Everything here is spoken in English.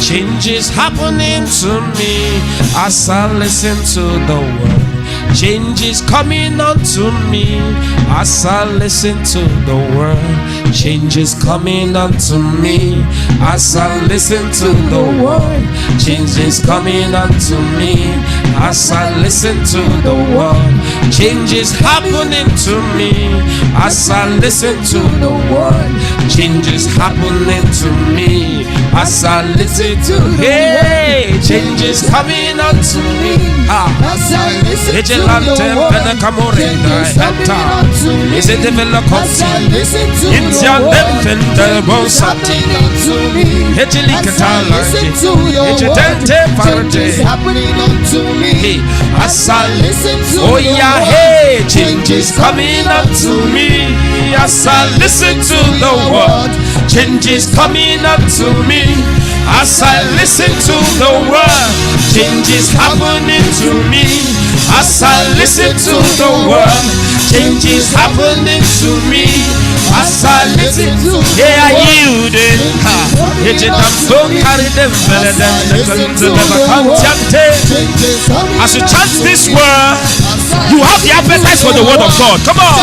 Change is happening to me as I listen to the word. Change is coming unto me as I listen to the word. Change is coming unto me as I listen to the word. Change is coming unto me as I listen to the word. Change is happening to me as I listen to the word. Change is happening to me as I listen to the word. Hey, change is coming unto me as I listen to the word. Change is happening unto me as I listen to the word. Oh yeah, hey, change is coming unto me as I listen to the word. Change is coming unto me as I listen to the word. Change is happening to me as I listen to the word. Change is happening to me as I listen to the word. Yeah, I yielded. As you chant this word, you have the appetite for the word of God. Come on.